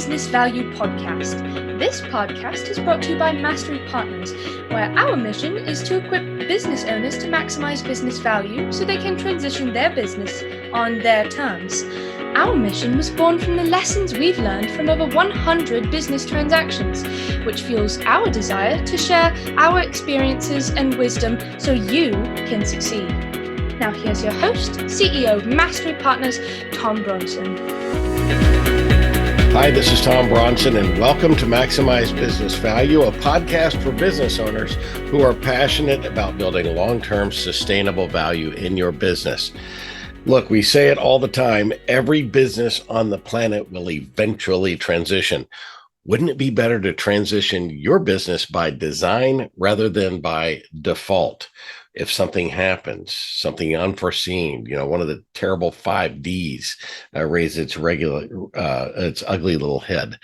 Business Value Podcast. This podcast is brought to you by Mastery Partners, where our mission is to equip business owners to maximize business value so they can transition their business on their terms. Our mission was born from the lessons we've learned from over 100 business transactions, which fuels our desire to share our experiences and wisdom so you can succeed. Now here's your host, CEO of Mastery Partners, Tom Bronson. Hi, this is Tom Bronson, and welcome to Maximize Business Value, a podcast for business owners who are passionate about building long-term sustainable value in your business. Look, we say it all the time, every business on the planet will eventually transition. Wouldn't it be better to transition your business by design rather than by default? If something happens, something unforeseen, one of the terrible 5Ds raises its ugly little head.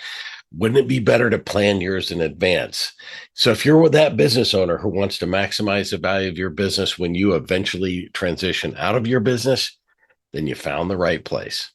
Wouldn't it be better to plan yours in advance? So if you're that business owner who wants to maximize the value of your business when you eventually transition out of your business, then you found the right place.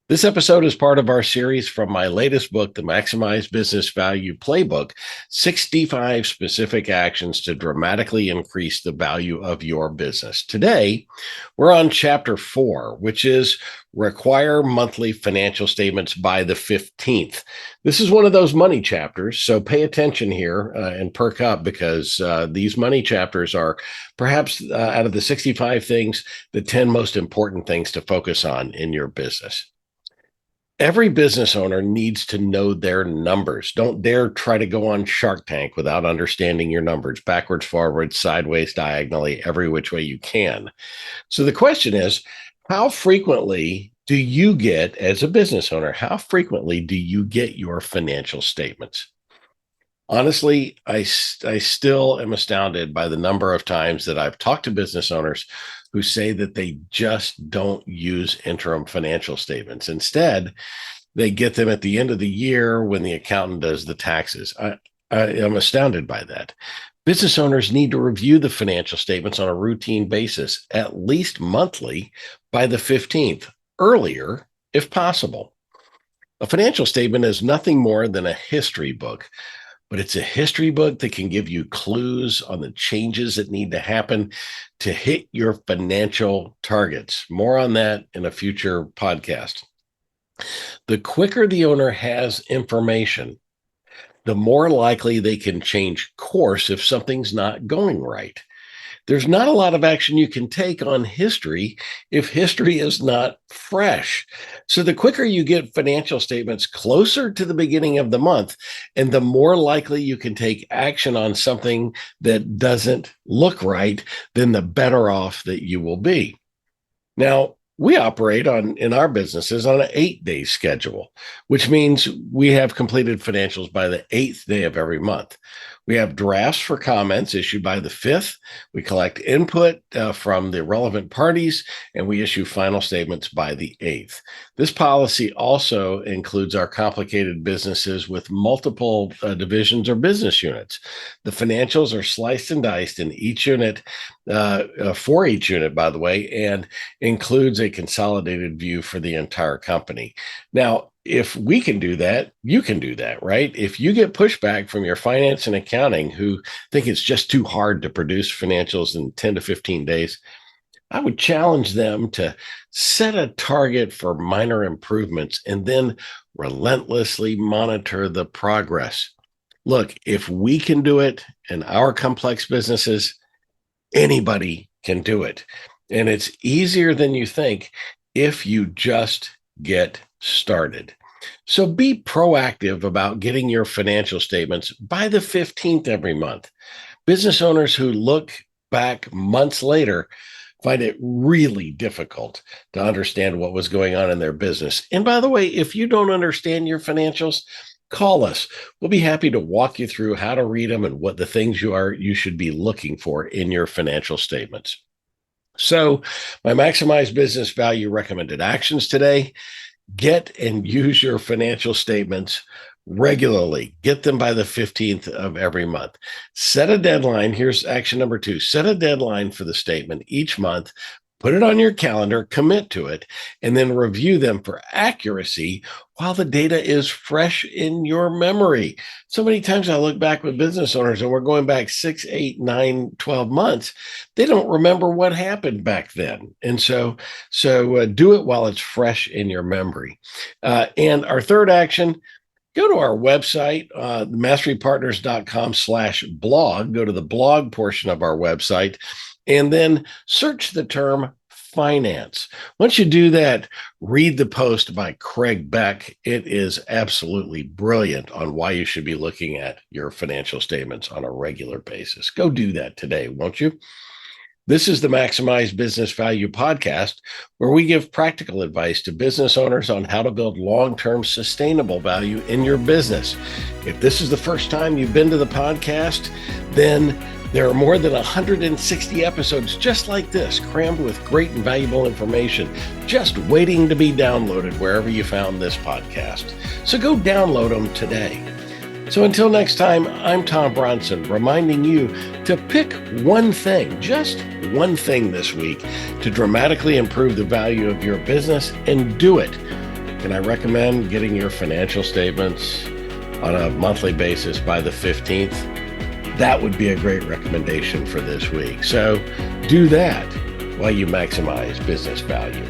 This episode is part of our series from my latest book, The Maximize Business Value Playbook, 65 specific actions to dramatically increase the value of your business. Today, we're on chapter 4, which is require monthly financial statements by the 15th. This is one of those money chapters, so pay attention here and perk up because these money chapters are perhaps out of the 65 things, the 10 most important things to focus on in your business. Every business owner needs to know their numbers. Don't dare try to go on Shark Tank without understanding your numbers, backwards, forwards, sideways, diagonally, every which way you can. So the question is, how frequently do you get, as a business owner, how frequently do you get your financial statements? Honestly, I still am astounded by the number of times that I've talked to business owners who say that they just don't use interim financial statements. Instead, they get them at the end of the year when the accountant does the taxes. I am astounded by that. Business owners need to review the financial statements on a routine basis, at least monthly, by the 15th, earlier if possible. A financial statement is nothing more than a history book, but it's a history book that can give you clues on the changes that need to happen to hit your financial targets. More on that in a future podcast. The quicker the owner has information, the more likely they can change course if something's not going right. There's not a lot of action you can take on history if history is not fresh. So the quicker you get financial statements closer to the beginning of the month, and the more likely you can take action on something that doesn't look right, then the better off that you will be. Now, we operate in our businesses on an 8-day schedule, which means we have completed financials by the 8th day of every month. We have drafts for comments issued by the 5th. We collect input from the relevant parties, and we issue final statements by the 8th. This policy also includes our complicated businesses with multiple divisions or business units. The financials are sliced and diced in each unit, for each unit, by the way, and includes a consolidated view for the entire company. Now, if we can do that, you can do that, right? If you get pushback from your finance and accounting who think it's just too hard to produce financials in 10 to 15 days, I would challenge them to set a target for minor improvements and then relentlessly monitor the progress. Look, if we can do it in our complex businesses, anybody can do it. And it's easier than you think if you just get started. So be proactive about getting your financial statements by the 15th every month. Business owners who look back months later find it really difficult to understand what was going on in their business. And by the way, if you don't understand your financials, call us. We'll be happy to walk you through how to read them and what the things you should be looking for in your financial statements. So my Maximize Business Value recommended actions today: get and use your financial statements regularly. Get them by the 15th of every month. Set a deadline. Here's action number 2. Set a deadline for the statement each month Put it on your calendar, commit to it, and then review them for accuracy while the data is fresh in your memory. So many times I look back with business owners and we're going back 6, 8, 9, 12 months. They don't remember what happened back then. And so do it while it's fresh in your memory. And our third action, go to our website, masterypartners.com/blog. Go to the blog portion of our website and then search the term finance. Once you do that, read the post by Craig Beck. It is absolutely brilliant on why you should be looking at your financial statements on a regular basis. Go do that today, won't you? This is the Maximize Business Value podcast, where we give practical advice to business owners on how to build long-term sustainable value in your business. If this is the first time you've been to the podcast, then there are more than 160 episodes just like this, crammed with great and valuable information, just waiting to be downloaded wherever you found this podcast. So go download them today. So until next time, I'm Tom Bronson, reminding you to pick one thing, just one thing this week to dramatically improve the value of your business and do it. And I recommend getting your financial statements on a monthly basis by the 15th. That would be a great recommendation for this week. So do that while you maximize business value.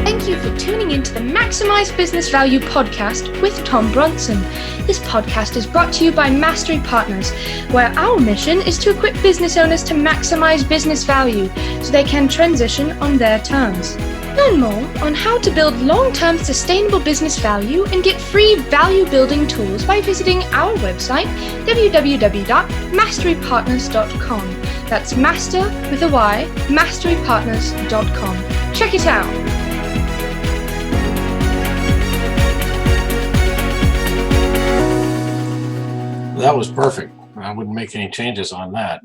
Thank you for tuning into the Maximize Business Value podcast with Tom Bronson. This podcast is brought to you by Mastery Partners, where our mission is to equip business owners to maximize business value so they can transition on their terms. Learn more on how to build long-term sustainable business value and get free value-building tools by visiting our website, www.masterypartners.com. That's master with a Y, masterypartners.com. Check it out. That was perfect. I wouldn't make any changes on that.